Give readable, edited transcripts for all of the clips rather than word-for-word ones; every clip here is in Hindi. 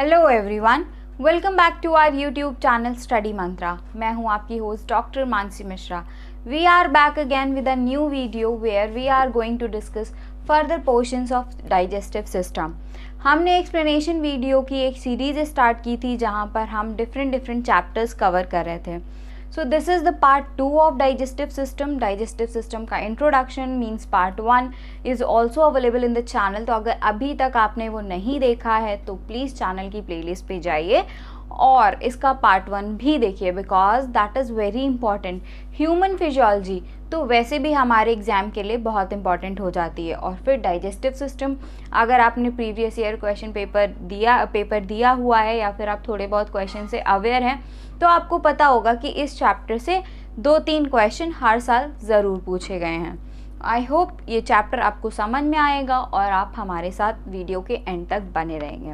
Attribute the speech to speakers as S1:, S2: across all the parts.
S1: Hello everyone, welcome back to our YouTube channel study Mantra. मैं हूं आपकी host doctor Mansi Mishra. We are back again with a new video where we are going to discuss further portions of digestive system. हमने एक्सप्लेनेशन वीडियो की एक सीरीज स्टार्ट की थी जहां पर हम डिफरेंट चैप्टर्स कवर कर रहे थे। So this is the part 2 of digestive system. Digestive system का introduction means part 1 is also available in the channel. तो अगर अभी तक आपने वो नहीं देखा है तो प्लीज़ चैनल की प्लेलिस्ट पे जाइए और इसका पार्ट 1 भी देखिए, because that is very important. Human physiology तो वैसे भी हमारे एग्ज़ाम के लिए बहुत इंपॉर्टेंट हो जाती है, और फिर डाइजेस्टिव सिस्टम अगर आपने प्रीवियस ईयर क्वेश्चन पेपर दिया हुआ है या फिर आप थोड़े बहुत क्वेश्चन से अवेयर हैं तो आपको पता होगा कि इस चैप्टर से 2-3 क्वेश्चन हर साल ज़रूर पूछे गए हैं। आई होप ये चैप्टर आपको समझ में आएगा और आप हमारे साथ वीडियो के एंड तक बने रहेंगे।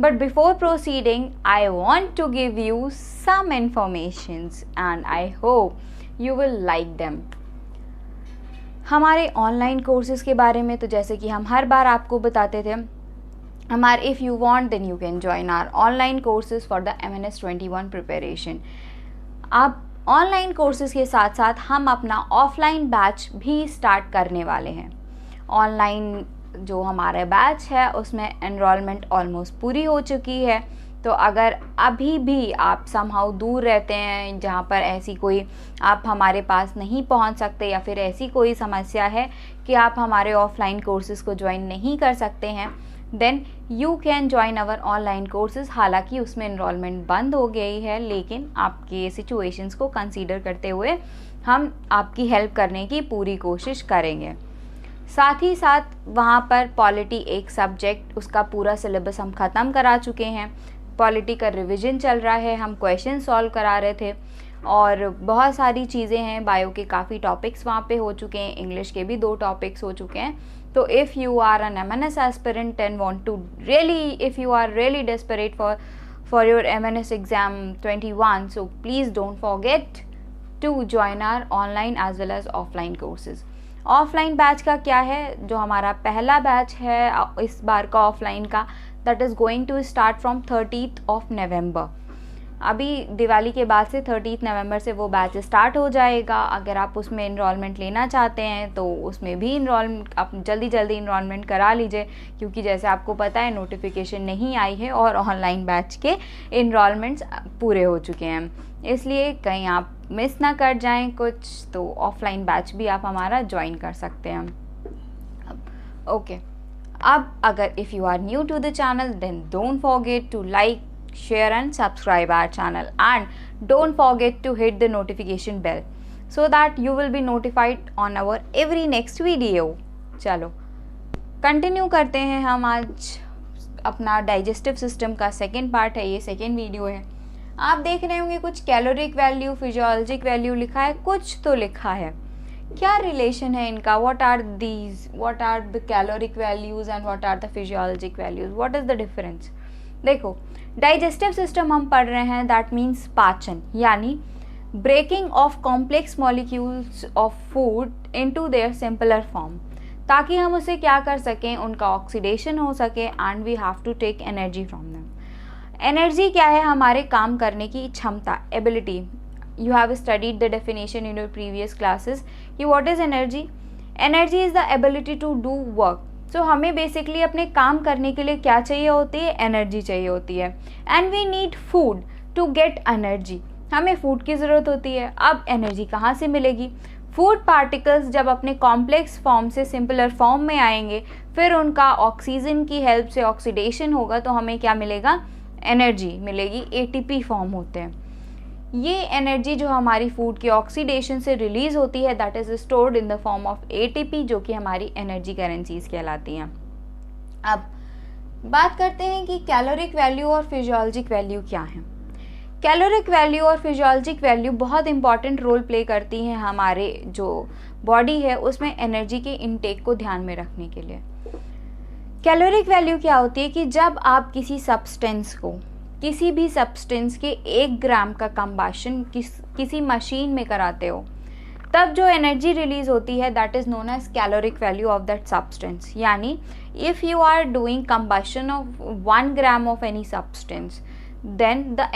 S1: But before proceeding I want to give you some informations and I hope you will like them. हमारे ऑनलाइन कोर्सेज़ के बारे में तो जैसे कि हम हर बार आपको बताते थे, हमारे if you want then you can join our online courses for the MNS21 preparation. आप ऑनलाइन कोर्सेज़ के साथ साथ हम अपना ऑफलाइन बैच भी स्टार्ट करने वाले हैं। ऑनलाइन जो हमारा बैच है उसमें एनरोलमेंट ऑलमोस्ट पूरी हो चुकी है। तो अगर अभी भी आप समहाउ दूर रहते हैं जहाँ पर ऐसी कोई आप हमारे पास नहीं पहुँच सकते या फिर ऐसी कोई समस्या है कि आप हमारे ऑफलाइन कोर्सेज़ को ज्वाइन नहीं कर सकते हैं, then you can join our online courses. हालांकि उसमें इनरोलमेंट बंद हो गई है, लेकिन आपके सिचुएशंस को कंसीडर करते हुए हम आपकी हेल्प करने की पूरी कोशिश करेंगे। साथ ही साथ वहाँ पर पॉलिटी एक सब्जेक्ट, उसका पूरा सिलेबस हम ख़त्म करा चुके हैं। पॉलिटी का रिवीजन चल रहा है, हम क्वेश्चन सॉल्व करा रहे थे और बहुत सारी चीज़ें हैं। बायो के काफ़ी टॉपिक्स वहाँ पे हो चुके हैं, इंग्लिश के भी 2 टॉपिक्स हो चुके हैं। तो if you are an MNS aspirant and want to if you are really desperate for your MNS exam 21, so please don't forget to join our online as well as offline courses. Offline batch का क्या है, जो हमारा पहला बैच है इस बार का ऑफलाइन का, that is going to start from 30th of November। अभी दिवाली के बाद से 30 नवंबर से वो बैच स्टार्ट हो जाएगा। अगर आप उसमें इनरोलमेंट लेना चाहते हैं तो उसमें भी आप जल्दी इनरोलमेंट करा लीजिए, क्योंकि जैसे आपको पता है नोटिफिकेशन नहीं आई है और ऑनलाइन बैच के इनरोलमेंट्स पूरे हो चुके हैं। इसलिए कहीं आप मिस ना कर जाएं कुछ, तो ऑफलाइन बैच भी आप हमारा ज्वाइन कर सकते हैं। ओके, अब अगर if you are new to the channel then don't forget to like, share and subscribe our channel, and don't forget to hit the notification bell so that you will be notified on our every next video। चलो कंटिन्यू करते हैं। हम आज अपना डाइजेस्टिव सिस्टम का सेकेंड पार्ट है, ये सेकेंड वीडियो है। आप देख रहे होंगे कुछ कैलोरिक वैल्यू, फिजियोलॉजिक वैल्यू लिखा है, कुछ तो लिखा है। क्या रिलेशन है इनका? What are the caloric values and what are the physiologic values? What is the difference? देखो, डाइजेस्टिव सिस्टम हम पढ़ रहे हैं, दैट मीन्स पाचन, यानी breaking of complex molecules of food into their simpler form, ताकि हम उसे क्या कर सकें, उनका ऑक्सीडेशन हो सके and we have to take energy from them. Energy क्या है? हमारे काम करने की क्षमता, ability. You have studied the definition in your previous classes कि what is energy. Energy is the ability to do work. So हमें बेसिकली अपने काम करने के लिए क्या चाहिए होती है? एनर्जी चाहिए होती है। And we need food to get energy. हमें फूड की ज़रूरत होती है। अब एनर्जी कहाँ से मिलेगी? फूड पार्टिकल्स जब अपने कॉम्प्लेक्स फॉर्म से सिंपलर फॉर्म में आएंगे, फिर उनका ऑक्सीजन की हेल्प से ऑक्सीडेशन होगा, तो हमें क्या मिलेगा? एनर्जी मिलेगी। ATP फॉर्म होते हैं। ये एनर्जी जो हमारी फूड के ऑक्सीडेशन से रिलीज़ होती है, that is stored in the form of ATP, जो कि हमारी एनर्जी करेंसीज कहलाती हैं। अब बात करते हैं कि कैलोरिक वैल्यू और फिजियोलॉजिक वैल्यू क्या है। कैलोरिक वैल्यू और फिजियोलॉजिक वैल्यू बहुत इंपॉर्टेंट रोल प्ले करती हैं हमारे जो बॉडी है उसमें एनर्जी के इनटेक को ध्यान में रखने के लिए। कैलोरिक वैल्यू क्या होती है कि जब आप किसी भी सब्सटेंस के 1 ग्राम का कंबशन किसी मशीन में कराते हो, तब जो एनर्जी रिलीज होती है that is known as caloric value of that substance. यानी if you are doing combustion of 1 gram of any substance, then the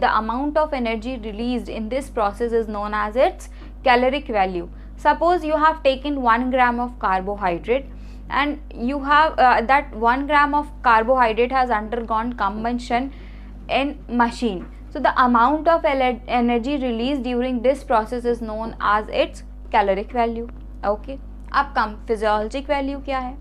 S1: amount of energy released in this process is known as its caloric value. Suppose you have taken 1 gram of carbohydrate and you have that 1 gram of carbohydrate has undergone combustion in machine. So the amount of energy released during this process is known as its caloric value. Okay. अब physiologic value क्या है?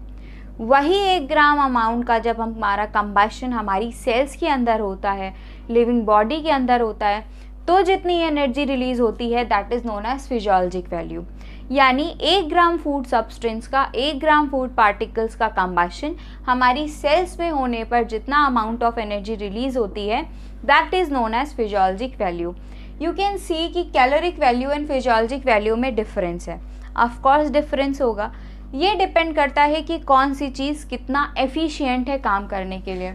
S1: वही 1 ग्राम अमाउंट का जब हमारा कंबशन हमारी सेल्स के अंदर होता है, लिविंग बॉडी के अंदर होता है, तो जितनी एनर्जी रिलीज होती है that is known as physiologic value. यानी 1 ग्राम फूड सब्सटेंस का, 1 ग्राम फूड पार्टिकल्स का कंबशन हमारी सेल्स में होने पर जितना अमाउंट ऑफ एनर्जी रिलीज होती है that is known as physiologic value. You can see कि caloric value and physiologic value में डिफरेंस है। ऑफकोर्स डिफरेंस होगा, ये डिपेंड करता है कि कौन सी चीज़ कितना एफिशिएंट है काम करने के लिए।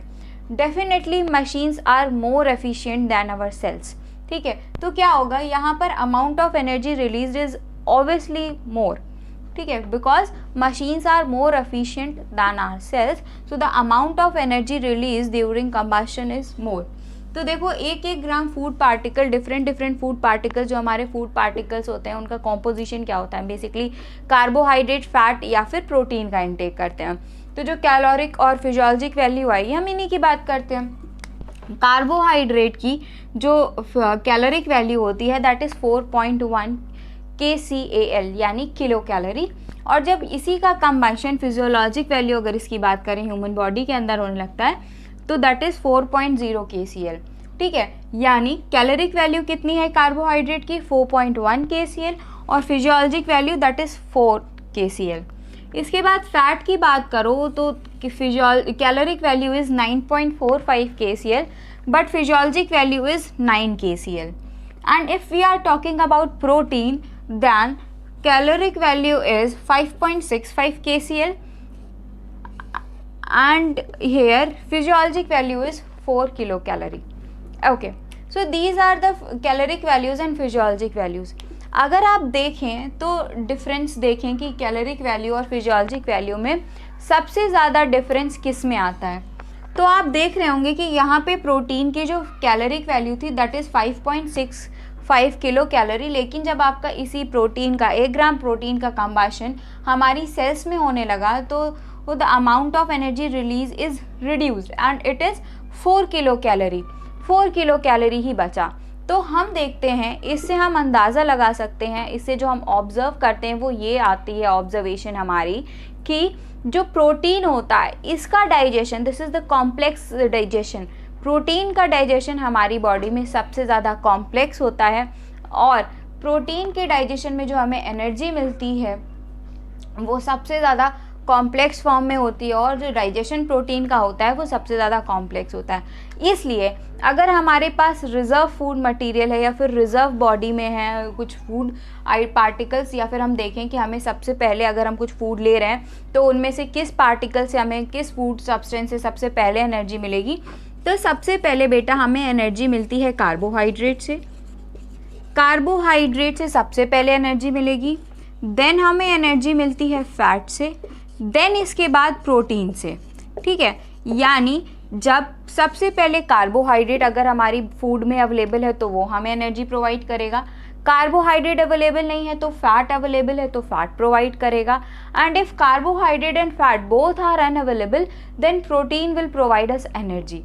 S1: Definitely machines are more efficient than our cells. ठीक है, तो क्या होगा यहाँ पर amount of energy release is obviously more. ठीक है, because machines are more efficient than our cells, so the amount of energy release during combustion is more. तो देखो 1-1 gram food particle, different food particles, जो हमारे फूड पार्टिकल्स होते हैं उनका कॉम्पोजिशन क्या होता है, बेसिकली कार्बोहाइड्रेट, फैट या फिर प्रोटीन का इंटेक करते हैं। तो जो कैलोरिक और फिजियोलॉजिक वैल्यू आई हम इन्हीं की बात करते हैं। कार्बोहाइड्रेट की जो कैलोरिक वैल्यू होती है दैट इज़ 4.1 kcal यानी किलो कैलोरी, और जब इसी का कंबशन फिजियोलॉजिक वैल्यू अगर इसकी बात करें ह्यूमन बॉडी के अंदर होने लगता है तो दैट इज़ 4.0 kcal। ठीक है, यानी कैलोरिक वैल्यू कितनी है कार्बोहाइड्रेट की 4.1 kcal और physiologic value that is 4 kcal। इसके बाद फैट की बात करो तो caloric value is 9.45 kcal but physiologic value is 9 kcal। And if we are talking about protein then caloric value is 5.65 kcal and here physiologic value is 4 kilocalorie. Okay, so these are the caloric values and physiologic values. अगर आप देखें तो डिफरेंस देखें कि कैलोरिक वैल्यू और फिजियोलॉजिक वैल्यू में सबसे ज़्यादा डिफरेंस किस में आता है, तो आप देख रहे होंगे कि यहाँ पे प्रोटीन की जो कैलोरिक वैल्यू थी दैट इज़ 5.65 किलो कैलोरी, लेकिन जब आपका इसी प्रोटीन का 1 ग्राम प्रोटीन का कंबशन हमारी सेल्स में होने लगा तो the amount of energy release is reduced and it is 4 kilo calorie. 4 kilo calorie ही बचा। तो हम देखते हैं, इससे हम अंदाज़ा लगा सकते हैं, इससे जो हम ऑब्ज़र्व करते हैं वो ये आती है ऑब्जर्वेशन हमारी कि जो प्रोटीन होता है इसका digestion, this is the complex digestion, protein का डाइजेशन हमारी बॉडी में सबसे ज़्यादा कॉम्प्लेक्स होता है और प्रोटीन के डाइजेशन में जो हमें एनर्जी मिलती है वो सबसे ज़्यादा कॉम्प्लेक्स फॉर्म में होती है और जो डाइजेशन प्रोटीन का होता है वो सबसे ज़्यादा कॉम्प्लेक्स होता है। इसलिए अगर हमारे पास रिज़र्व फूड मटेरियल है या फिर रिज़र्व बॉडी में है कुछ फूड पार्टिकल्स, या फिर हम देखें कि हमें सबसे पहले अगर हम कुछ फूड ले रहे हैं तो उनमें से किस पार्टिकल से हमें, किस फूड सब्सटेंस से सबसे पहले एनर्जी मिलेगी, तो सबसे पहले बेटा हमें एनर्जी मिलती है कार्बोहाइड्रेट से। कार्बोहाइड्रेट से सबसे पहले एनर्जी मिलेगी, देन हमें एनर्जी मिलती है फैट से, देन इसके बाद प्रोटीन से। ठीक है, यानी जब सबसे पहले कार्बोहाइड्रेट अगर हमारी फूड में अवेलेबल है तो वो हमें एनर्जी प्रोवाइड करेगा, कार्बोहाइड्रेट अवेलेबल नहीं है तो फैट अवेलेबल है तो फैट प्रोवाइड करेगा, and if carbohydrate and fat both are unavailable then protein will provide us energy.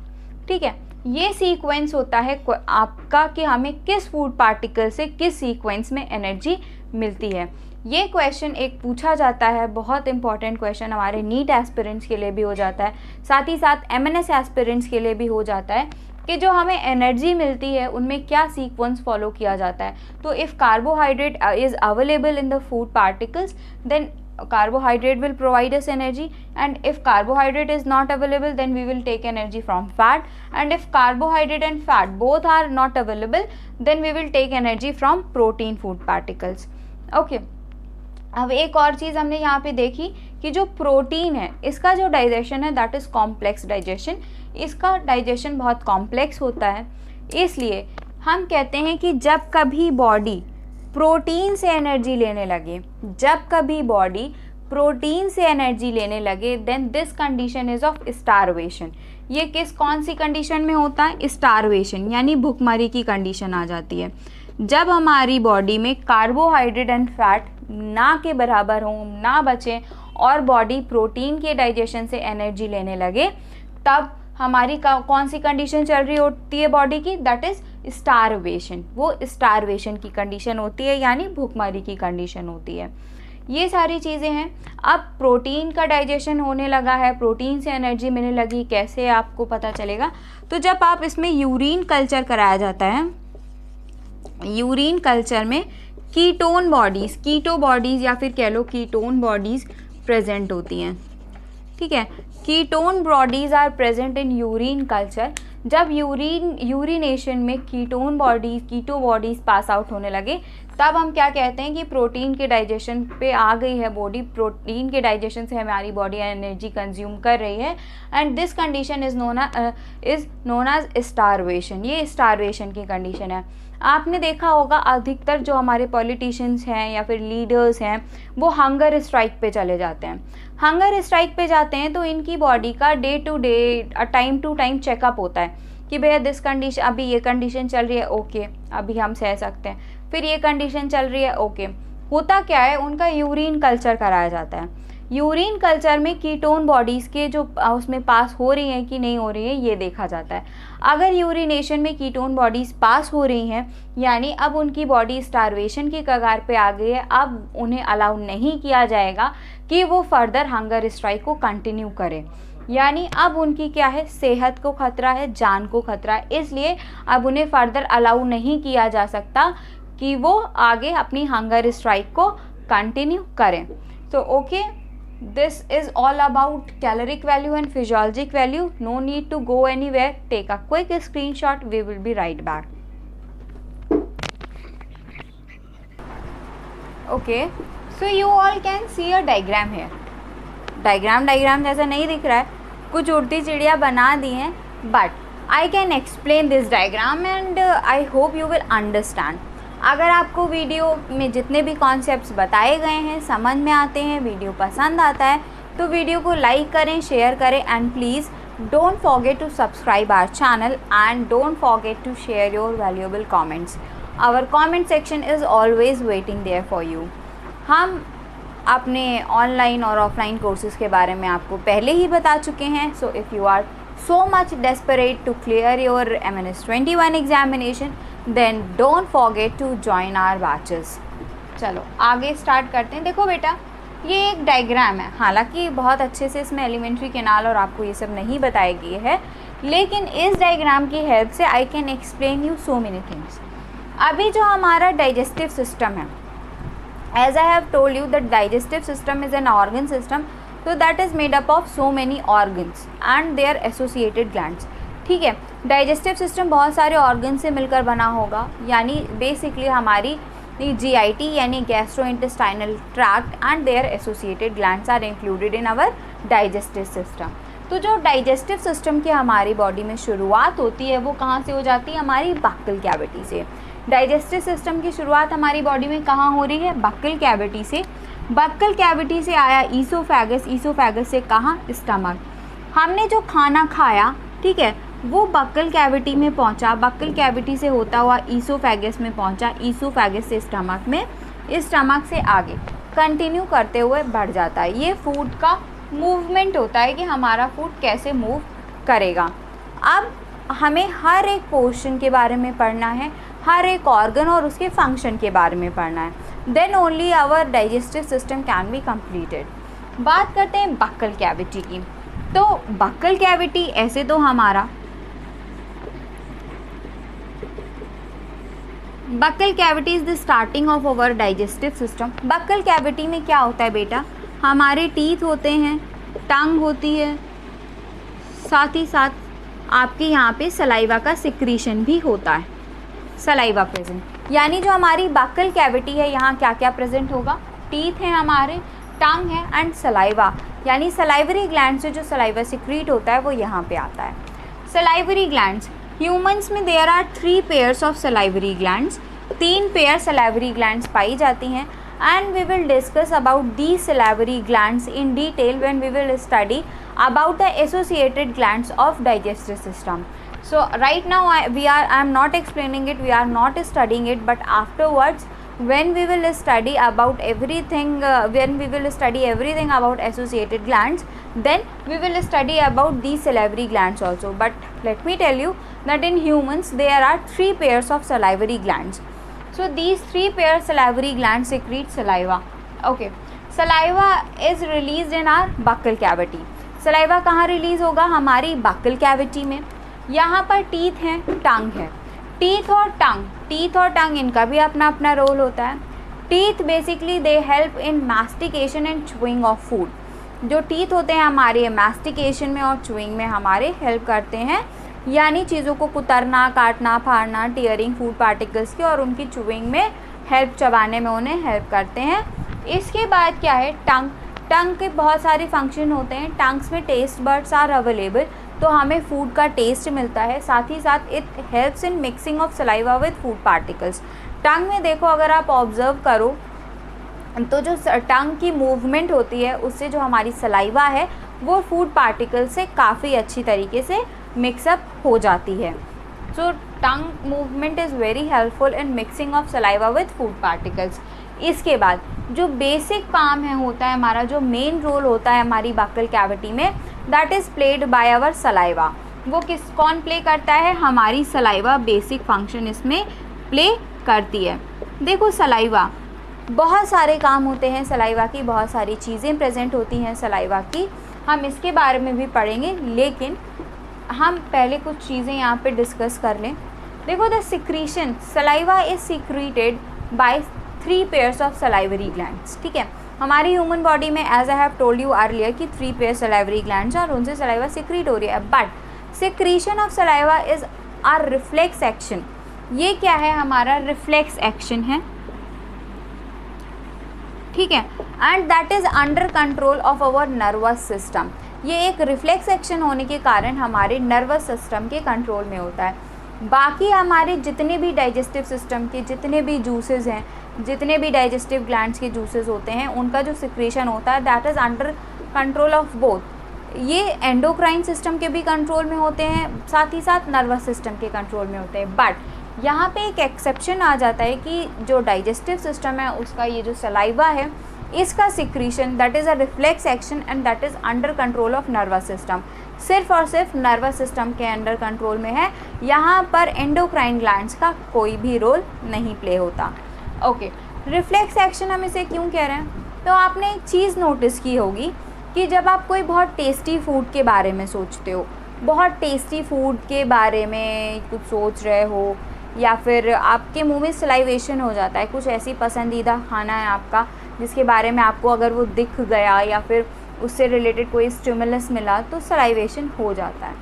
S1: ठीक है, ये सीक्वेंस होता है आपका कि हमें किस फूड पार्टिकल से किस सीक्वेंस में एनर्जी मिलती है। ये क्वेश्चन एक पूछा जाता है, बहुत इंपॉर्टेंट क्वेश्चन हमारे नीट एस्पिरेंट्स के लिए भी हो जाता है, साथ ही साथ एमएनएस एस्पिरेंट्स के लिए भी हो जाता है कि जो हमें एनर्जी मिलती है उनमें क्या सीक्वेंस फॉलो किया जाता है। तो if carbohydrate is available in the food particles then carbohydrate will provide us energy, and if carbohydrate is not available then we will take energy from fat, and if carbohydrate and fat both are not available then we will take energy from protein food particles. Okay, अब एक और चीज़ हमने यहाँ पे देखी कि जो प्रोटीन है इसका जो डाइजेशन है दैट इज़ कॉम्प्लेक्स डाइजेशन, इसका डाइजेशन बहुत कॉम्प्लेक्स होता है। इसलिए हम कहते हैं कि जब कभी बॉडी प्रोटीन से एनर्जी लेने लगे, जब कभी बॉडी प्रोटीन से एनर्जी लेने लगे, then this condition is of starvation. ये कौन सी कंडीशन में होता है? स्टारवेशन, यानी भूखमरी की कंडीशन आ जाती है। जब हमारी बॉडी में कार्बोहाइड्रेट एंड फैट ना के बराबर हों, ना बचें और बॉडी प्रोटीन के डाइजेशन से एनर्जी लेने लगे, तब हमारी कौन सी कंडीशन चल रही होती है बॉडी की? That is starvation. वो स्टारवेशन की कंडीशन होती है, यानी भूखमरी की कंडीशन होती है। ये सारी चीज़ें हैं। अब प्रोटीन का डाइजेशन होने लगा है, प्रोटीन से एनर्जी मिलने लगी, कैसे आपको पता चलेगा? तो जब आप इसमें यूरिन कल्चर कराया जाता है, यूरिन कल्चर में कीटोन बॉडीज़, कीटो बॉडीज़ या फिर कह लो कीटोन बॉडीज़ प्रेजेंट होती हैं। ठीक है, ketone bodies are present in urine culture. जब यूरिनेशन में कीटो बॉडीज़ पास आउट होने लगे, तब हम क्या कहते हैं कि प्रोटीन के डाइजेशन पे आ गई है बॉडी, प्रोटीन के डाइजेशन से हमारी बॉडी एनर्जी कंज्यूम कर रही है, and this condition is known as starvation. ये स्टारवेशन की कंडीशन है। आपने देखा होगा अधिकतर जो हमारे पॉलिटिशियंस हैं या फिर लीडर्स हैं, वो हंगर स्ट्राइक पे चले जाते हैं। हंगर स्ट्राइक पे जाते हैं तो इनकी बॉडी का day to day, time to time checkup होता है कि भैया दिस कंडीशन, अभी ये कंडीशन चल रही है, ओके अभी हम सह सकते हैं, फिर ये कंडीशन चल रही है, ओके। होता क्या है, उनका यूरिन कल्चर कराया जाता है। यूरिन कल्चर में कीटोन बॉडीज़ के जो उसमें पास हो रही हैं कि नहीं हो रही है, ये देखा जाता है। अगर यूरिनेशन में कीटोन बॉडीज़ पास हो रही हैं, यानी अब उनकी बॉडी स्टारवेशन की कगार पे आ गई है, अब उन्हें अलाउ नहीं किया जाएगा कि वो फर्दर हंगर स्ट्राइक को कंटिन्यू करें। यानी अब उनकी क्या है, सेहत को खतरा है, जान को खतरा है, इसलिए अब उन्हें फर्दर अलाउ नहीं किया जा सकता कि वो आगे अपनी हंगर स्ट्राइक को कंटिन्यू करें। तो okay, this is all about caloric value and physiologic value. No need to go anywhere. Take a quick screenshot. We will be right back. Okay, so you all can see a diagram here. Diagram जैसा नहीं दिख रहा है, कुछ उड़ती चिड़िया बना दी हैं, but I can explain this diagram and I hope you will understand. अगर आपको वीडियो में जितने भी कॉन्सेप्ट्स बताए गए हैं समझ में आते हैं, वीडियो पसंद आता है, तो वीडियो को लाइक करें, शेयर करें, and please don't forget to subscribe our channel and don't forget to share your valuable comments. Our comment section is always waiting there for you. हम अपने ऑनलाइन और ऑफलाइन कोर्सेज के बारे में आपको पहले ही बता चुके हैं। So if you are so much desperate to clear your MNS21 examination, then don't forget to join our batches. चलो आगे स्टार्ट करते हैं। देखो बेटा, ये एक डायग्राम है, हालांकि बहुत अच्छे से इसमें एलिमेंट्री कैनाल और आपको ये सब नहीं बताया गया है, लेकिन इस डायग्राम की हेल्प से I can explain you so many things. अभी जो हमारा डाइजेस्टिव सिस्टम है, as I have told you that digestive system is an organ system, तो that is made up of so many organs and their associated glands. ठीक है, डाइजेस्टिव सिस्टम बहुत सारे ऑर्गन से मिलकर बना होगा, यानी बेसिकली हमारी GIT यानी gastrointestinal tract and their associated glands are included in our digestive system. तो जो डाइजेस्टिव सिस्टम की हमारी बॉडी में शुरुआत होती है वो कहाँ से हो जाती है? हमारी बक्कल कैविटी से। डाइजेस्टिव सिस्टम की शुरुआत हमारी बॉडी में कहाँ हो रही है? बक्कल कैविटी से। बक्कल कैविटी से आया ईसोफेगस, ईसोफेगस से कहाँ? स्टमक। हमने जो खाना खाया, ठीक है, वो बक्कल कैविटी में पहुंचा, बक्कल कैविटी से होता हुआ ईसोफेगस में पहुंचा, ईसोफेगस से स्टमक में, इस स्टमक से आगे कंटिन्यू करते हुए बढ़ जाता है। ये फूड का मूवमेंट होता है कि हमारा फूड कैसे मूव करेगा। अब हमें हर एक पोर्शन के बारे में पढ़ना है, हर एक ऑर्गन और उसके फंक्शन के बारे में पढ़ना है, then only our digestive system can be completed. बात करते हैं बक्कल कैविटी की। तो बक्कल कैविटी ऐसे तो हमारा buccal cavity is the starting of our digestive system. Buccal cavity में क्या होता है बेटा? हमारे टीथ होते हैं, टंग होती है, साथ ही साथ आपके यहाँ पे सलाइवा का सिक्रीशन भी होता है, सलाइवा प्रेजेंट। यानी जो हमारी बक्कल कैविटी है, यहाँ क्या क्या प्रेजेंट होगा? टीथ हैं हमारे, टंग है एंड सलाइवा, यानी सलाइवरी ग्लैंड से जो सलाइवा सिक्रीट होता है वो यहाँ पे आता है। सलाइवरी ग्लैंड्स, ह्यूमंस में there are 3 pairs of salivary glands. 3 pair salivary glands पाई जाती हैं and we will discuss about these salivary glands in detail when we will study about the associated glands of digestive system. So right now I am not explaining it, we are not studying it, but afterwards when we will study about everything about associated glands, then we will study about these salivary glands also. But let me tell you that in humans there are 3 pairs of salivary glands. So these 3 pairs salivary glands secrete saliva. Okay, saliva is released in our buccal cavity. Saliva कहाँ रिलीज होगा? हमारी buccal cavity में. यहाँ पर टीथ हैं, टंग है. टीथ और टंग इनका भी अपना अपना रोल होता है. Teeth basically they help in mastication and chewing of food. जो टीथ होते हैं हमारे मैस्टिकेशन में और च्यूइंग में हमारे हेल्प करते हैं, यानी चीज़ों को कुतरना, काटना, फाड़ना, टीयरिंग फूड पार्टिकल्स की, और उनकी च्यूइंग में हेल्प, चबाने में उन्हें हेल्प करते हैं. इसके बाद क्या है? टंग के बहुत सारे फंक्शन होते हैं. टंग्स में टेस्ट बड्स आर अवेलेबल, तो हमें फूड का टेस्ट मिलता है. साथ ही साथ it helps in mixing of saliva with food particles. Tongue में देखो, अगर आप ऑब्जर्व करो तो जो टंग की मूवमेंट होती है उससे जो हमारी सलाइवा है वो फूड पार्टिकल से काफ़ी अच्छी तरीके से मिक्सअप हो जाती है. So tongue movement is very helpful in mixing of saliva with food particles. इसके बाद जो बेसिक काम है होता है हमारा, जो मेन रोल होता है हमारी बक्कल कैविटी में, that is played by our saliva. वो कौन प्ले करता है? हमारी सलाइवा बेसिक फंक्शन इसमें प्ले करती है. देखो, सलाइवा बहुत सारे काम होते हैं, सलाइवा की बहुत सारी चीज़ें प्रेजेंट होती हैं सलाइवा की. हम इसके बारे में भी पढ़ेंगे, लेकिन हम पहले कुछ चीज़ें यहाँ पे डिस्कस कर लें. देखो, the secretion, saliva is secreted by 3 pairs of salivary glands. ठीक है, हमारी ह्यूमन बॉडी में as I have told you earlier कि 3 पेयर सलाइवरी ग्लैंड्स और उनसे सलाइवा सिक्रीट हो रही है. But secretion of saliva is a reflex action. ये क्या है? हमारा रिफ्लेक्स एक्शन है. ठीक है, and that is under control of our nervous system. ये एक रिफ्लेक्स एक्शन होने के कारण हमारे नर्वस सिस्टम के कंट्रोल में होता है. बाकी हमारे जितने भी डाइजेस्टिव सिस्टम के जितने भी जूसेस हैं, जितने भी डाइजेस्टिव ग्लैंड्स के जूसेस होते हैं, उनका जो सिक्रेशन होता है that is under control of both. ये एंडोक्राइन सिस्टम के भी कंट्रोल में होते हैं, साथ ही साथ नर्वस सिस्टम के कंट्रोल में होते हैं. बट यहाँ पे एक एक्सेप्शन आ जाता है कि जो डाइजेस्टिव सिस्टम है उसका ये जो सलाइवा है, इसका secretion that is a reflex action and that is under control of nervous system. सिर्फ और सिर्फ नर्वस सिस्टम के अंडर कंट्रोल में है. यहाँ पर एंडोक्राइन ग्लैंड्स का कोई भी रोल नहीं प्ले होता. ओके, रिफ्लेक्स एक्शन हम इसे क्यों कह रहे हैं? तो आपने एक चीज़ नोटिस की होगी कि जब आप कोई बहुत टेस्टी फूड के बारे में सोचते हो, बहुत टेस्टी फूड के बारे में कुछ सोच रहे हो, या फिर आपके मुंह में सलाइवेशन हो जाता है, कुछ ऐसी पसंदीदा खाना है आपका जिसके बारे में आपको अगर वो दिख गया या फिर उससे रिलेटेड कोई स्टिमुलस मिला तो सलाइवेशन हो जाता है.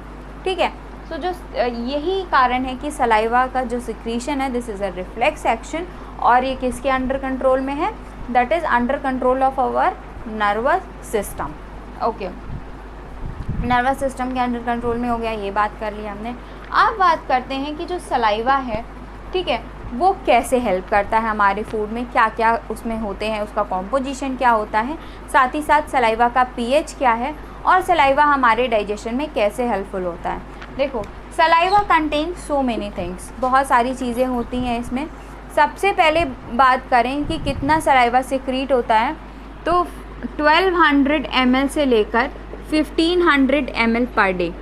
S1: ठीक है, सो जो यही कारण है कि सलाइवा का जो सिक्रीशन है this is a reflex action, और ये किसके अंडर कंट्रोल में है? That is under control of our nervous system. Okay, nervous system के अंडर कंट्रोल में हो गया, ये बात कर ली हमने. अब बात करते हैं कि जो सलाइवा है, ठीक है, वो कैसे हेल्प करता है हमारे फूड में, क्या क्या उसमें होते हैं, उसका कॉम्पोजिशन क्या होता है, साथ ही साथ सलाइवा का पीएच क्या है, और सलाइवा हमारे डाइजेशन में कैसे हेल्पफुल होता है. देखो, सलाइवा कंटेन सो मेनी थिंग्स, बहुत सारी चीज़ें होती हैं इसमें. सबसे पहले बात करें कि कितना सलाइवा सिक्रीट होता है, तो 1200 ml से लेकर 1500 ml per day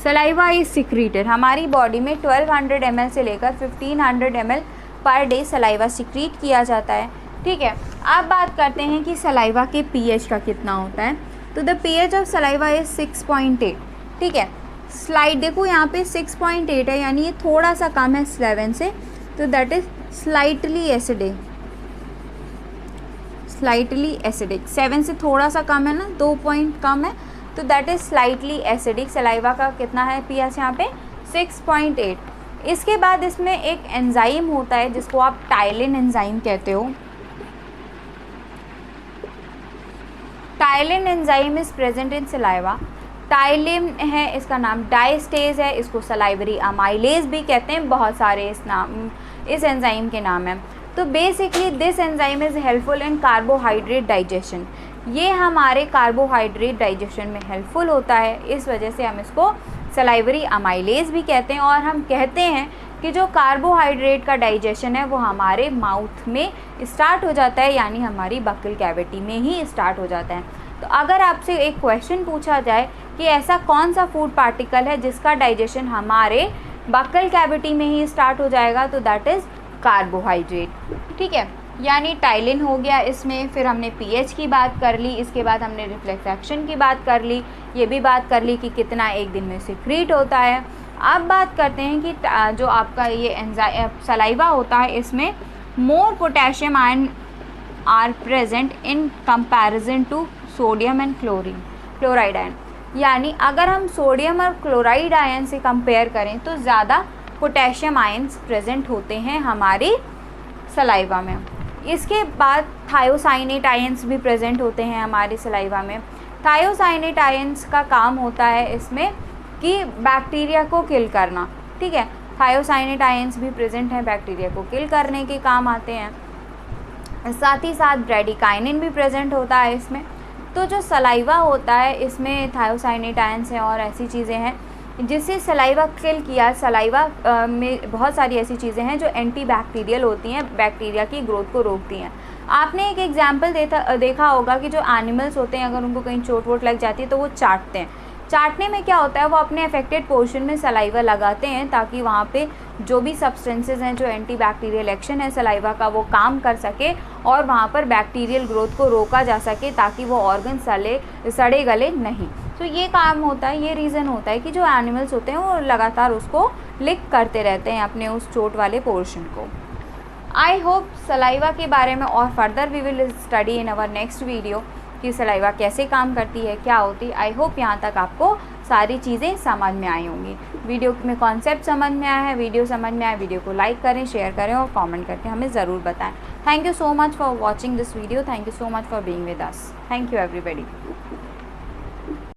S1: saliva is secreted. हमारी बॉडी में 1200 ml से लेकर 1500 ml per day saliva secrete किया जाता है. ठीक है, अब बात करते हैं कि सलाइवा के पीएच का कितना होता है. तो the pH of saliva is 6.8. ठीक है, स्लाइड देखो यहाँ पे 6.8 है, यानी ये थोड़ा सा कम है 7 से, तो that is slightly acidic. Slightly acidic 7 से थोड़ा सा कम है ना, 2 पॉइंट कम है, तो that is slightly acidic. Saliva का कितना है पीएच यहाँ पे? 6.8. इसके बाद इसमें एक एंजाइम होता है जिसको आप टाइलिन एंजाइम कहते हो. Ptyalin enzyme is present in saliva. Ptyalin है, इसका नाम डायस्टेज है, इसको सलाइवरी अमाइलेज भी कहते हैं, बहुत सारे इस एंजाइम के नाम हैं। तो basically this enzyme is helpful in carbohydrate digestion, ये हमारे कार्बोहाइड्रेट डाइजेशन में हेल्पफुल होता है, इस वजह से हम इसको सलाइवरी अमाइलेज भी कहते हैं। और हम कहते हैं कि जो कार्बोहाइड्रेट का डाइजेशन है वो हमारे माउथ में स्टार्ट हो जाता है, यानी हमारी बक्कल कैविटी में ही स्टार्ट हो जाता है। तो अगर आपसे एक क्वेश्चन पूछा जाए कि ऐसा कौन सा फूड पार्टिकल है जिसका डाइजेशन हमारे बक्कल कैविटी में ही स्टार्ट हो जाएगा, तो दैट इज़ कार्बोहाइड्रेट। ठीक है, यानी टाइलिन हो गया इसमें, फिर हमने पीएच की बात कर ली, इसके बाद हमने रिफ्लेक्स एक्शन की बात कर ली, ये भी बात कर ली कि कितना एक दिन में सिक्रीट होता है। अब बात करते हैं कि जो आपका ये सलाइवा होता है इसमें more potassium ion are present in comparison to sodium and chloride ion, यानी अगर हम सोडियम और क्लोराइड आयन से कंपेयर करें तो ज़्यादा पोटेशियम आयन्स प्रेजेंट होते हैं हमारी सलाइवा में। इसके बाद थायोसाइनेट आयन्स भी प्रेजेंट होते हैं हमारी सलाइवा में। थायोसाइनेट आयन्स का काम होता है इसमें कि बैक्टीरिया को किल करना। ठीक है, थायोसाइनेट आयन्स भी प्रेजेंट हैं, बैक्टीरिया को किल करने के काम आते हैं। साथ ही साथ ब्रेडिकाइनिन भी प्रेजेंट होता है इसमें। तो जो सलाइवा होता है इसमें थायोसाइनेट आयन्स हैं और ऐसी चीज़ें हैं जिससे सलाइवा किल किया। सलाइवा में बहुत सारी ऐसी चीज़ें हैं जो एंटी बैक्टीरियल होती हैं, बैक्टीरिया की ग्रोथ को रोकती हैं। आपने एक एग्जाम्पल देखा होगा कि जो एनिमल्स होते हैं अगर उनको कहीं चोट वोट लग जाती है तो वो चाटते हैं। चाटने में क्या होता है, वो अपने अफेक्टेड पोर्शन में सलाइवा लगाते हैं ताकि वहाँ पे जो भी सब्सटेंसेस हैं, जो एंटी बैक्टीरियल एक्शन है सलाइवा का, वो काम कर सके और वहाँ पर बैक्टीरियल ग्रोथ को रोका जा सके ताकि वो ऑर्गन सड़े गले नहीं। तो ये काम होता है, ये रीज़न होता है कि जो एनिमल्स होते हैं वो लगातार उसको लिक करते रहते हैं अपने उस चोट वाले पोर्शन को। आई होप सलाइवा के बारे में और further we will study in our next video कि सलाइवा कैसे काम करती है, क्या होती है। आई होप यहाँ तक आपको सारी चीज़ें समझ में आई होंगी। वीडियो में कॉन्सेप्ट समझ में आया है, वीडियो समझ में आया, वीडियो को लाइक करें, शेयर करें और कमेंट करके हमें ज़रूर बताएं। Thank you so much for watching this video, thank you so much for being with us, thank you everybody.